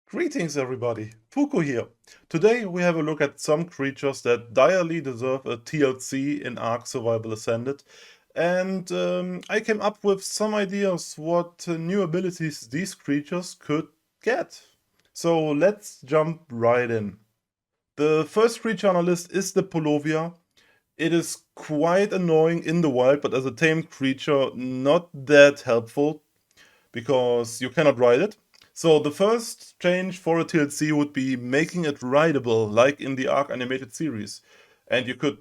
Greetings everybody, Fuko here. Today we have a look at some creatures that direly deserve a TLC in Ark Survival Ascended, and I came up with some ideas what new abilities these creatures could get. So let's jump right in. The first creature on our list is the Polovia. It is quite annoying in the wild, but as a tamed creature, not that helpful because you cannot ride it. So the first change for a TLC would be making it rideable, like in the Ark animated series. And you could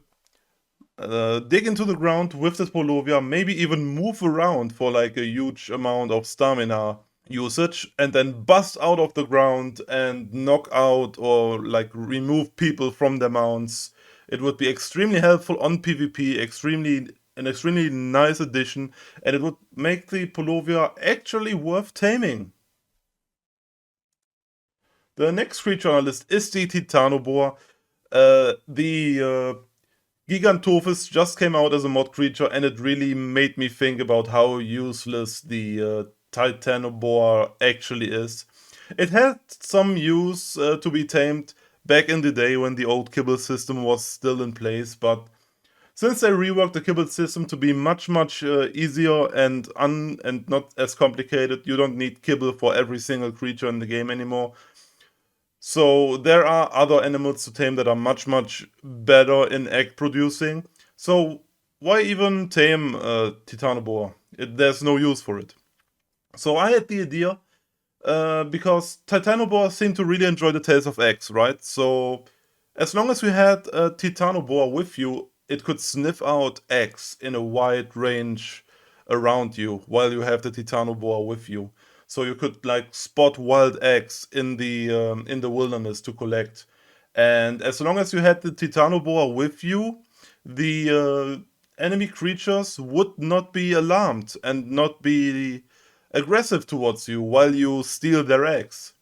dig into the ground with this Polovia, maybe even move around for like a huge amount of stamina usage, and then bust out of the ground and knock out or like remove people from their mounts. It would be extremely helpful on PvP, an extremely nice addition, and it would make the Polovia actually worth taming. The next creature on our list is the Titano boar. The Gigantophis just came out as a mod creature, and it really made me think about how useless the Titano boar actually is. It had some use to be tamed back in the day when the old kibble system was still in place, but since they reworked the kibble system to be much easier and not as complicated, you don't need kibble for every single creature in the game anymore. So there are other animals to tame that are much better in egg producing. So why even tame Titanoboa? There's no use for it. So I had the idea because Titanoboa seem to really enjoy the taste of eggs, right? So as long as you had a Titanoboa with you, it could sniff out eggs in a wide range around you while you have the Titanoboa with you. So you could like spot wild eggs in the wilderness to collect. And as long as you had the Titanoboa with you, the enemy creatures would not be alarmed and not be aggressive towards you while you steal their eggs.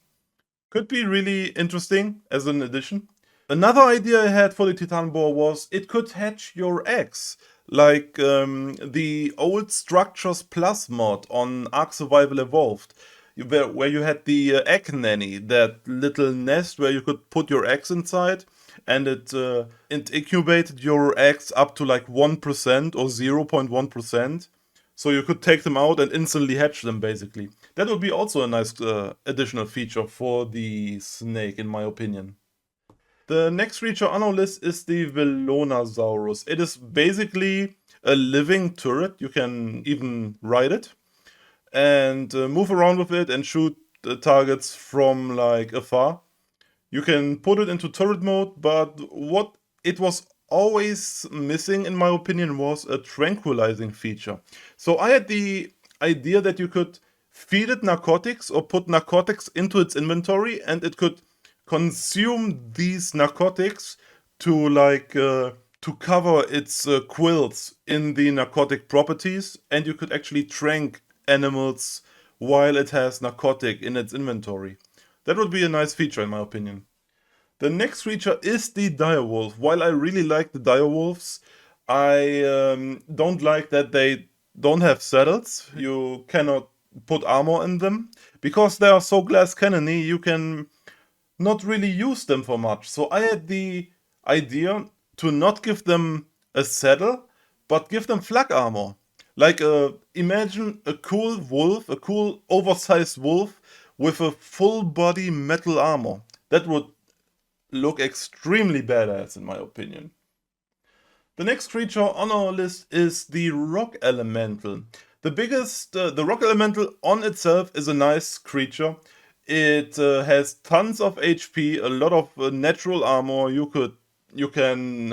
Could be really interesting as an addition. Another idea I had for the Titan Boar was it could hatch your eggs, like the old Structures Plus mod on Ark Survival Evolved, where you had the egg nanny, that little nest where you could put your eggs inside, and it incubated your eggs up to like 1% or 0.1%. So you could take them out and instantly hatch them, basically. That would be also a nice additional feature for the snake, in my opinion. The next creature on our list is the Velonasaurus. It is basically a living turret. You can even ride it and move around with it and shoot targets from like afar. You can put it into turret mode, but what it was always missing, in my opinion, was a tranquilizing feature. So I had the idea that you could feed it narcotics or put narcotics into its inventory, and it could consume these narcotics to to cover its quills in the narcotic properties, and you could actually trank animals while it has narcotic in its inventory. That would be a nice feature in my opinion. The next creature is the direwolf. While I really like the direwolves, I don't like that they don't have saddles. You cannot put armor in them. Because they are so glass cannony, you can not really use them for much. So I had the idea to not give them a saddle, but give them flak armor. Like, imagine a cool wolf, a cool oversized wolf with a full body metal armor. That would look extremely badass, in my opinion. The next creature on our list is the Rock Elemental. The Rock Elemental on itself is a nice creature. It has tons of HP, a lot of natural armor. You can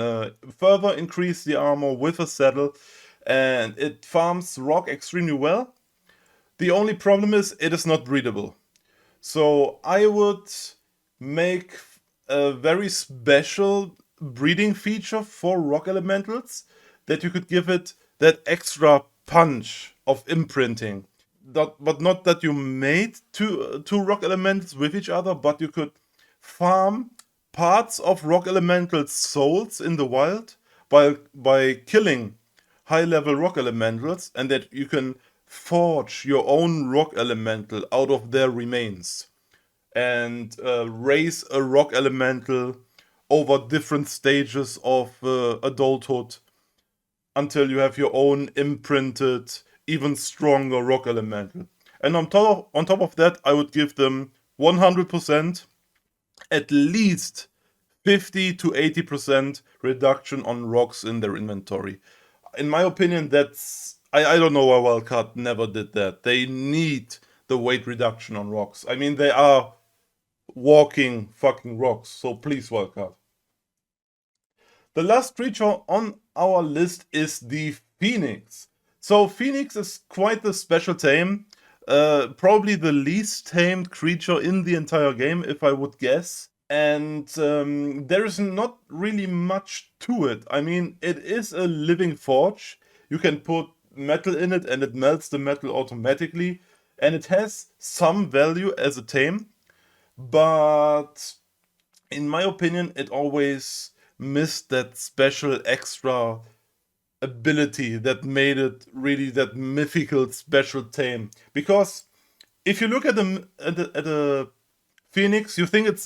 further increase the armor with a saddle, and it farms rock extremely well. The only problem is it is not breedable. So I would make a very special breeding feature for rock elementals that you could give it that extra punch of imprinting. But not that you made two rock elementals with each other, but you could farm parts of rock elemental souls in the wild by killing high level rock elementals, and that you can forge your own rock elemental out of their remains. and raise a rock elemental over different stages of adulthood until you have your own imprinted, even stronger rock elemental. And on top of that, I would give them 100%, at least 50 to 80% reduction on rocks in their inventory. In my opinion, that's. I don't know why Wildcard never did that. They need the weight reduction on rocks. I mean, they are walking fucking rocks, so please, Wildcard. The last creature on our list is the Phoenix. So Phoenix is quite the special tame. Probably the least tamed creature in the entire game, if I would guess. And there is not really much to it. I mean, it is a living forge. You can put metal in it and it melts the metal automatically. And it has some value as a tame. But in my opinion, it always missed that special extra ability that made it really that mythical special tame. Because if you look at the Phoenix, you think it's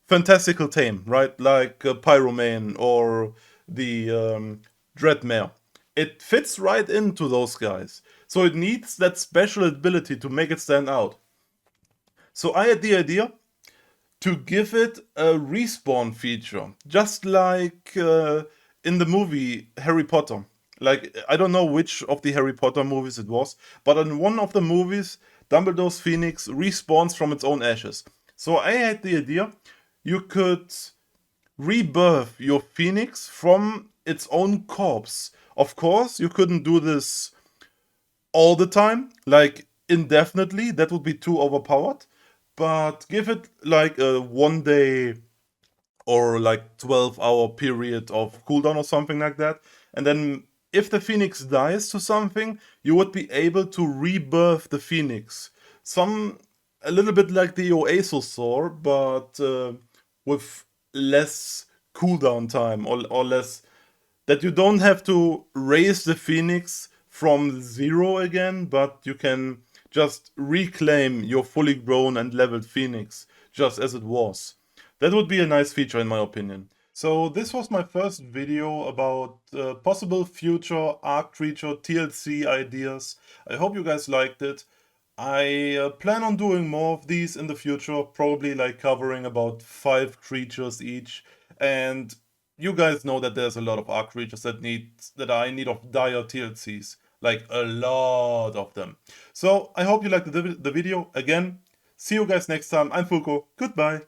fantastical tame, right? Like Pyromane or the Dreadmare. It fits right into those guys. So it needs that special ability to make it stand out. So I had the idea to give it a respawn feature, just like in the movie Harry Potter. Like, I don't know which of the Harry Potter movies it was, but in one of the movies, Dumbledore's Phoenix respawns from its own ashes. So I had the idea you could rebirth your Phoenix from its own corpse. Of course, you couldn't do this all the time, like indefinitely. That would be too overpowered. But give it like a 1 day or like 12-hour period of cooldown or something like that. And then if the Phoenix dies to something, you would be able to rebirth the Phoenix. A little bit like the Oasosaur, but with less cooldown time or less, that you don't have to raise the Phoenix from zero again, but you can just reclaim your fully grown and leveled Phoenix just as it was. That would be a nice feature in my opinion. So this was my first video about possible future Arc Creature TLC ideas. I hope you guys liked it. I plan on doing more of these in the future, probably like covering about 5 creatures each. And you guys know that there's a lot of Arc creatures that are in need of dire TLCs, like a lot of them. So I hope you liked the video. Again, see you guys next time. I'm Fuko. Goodbye.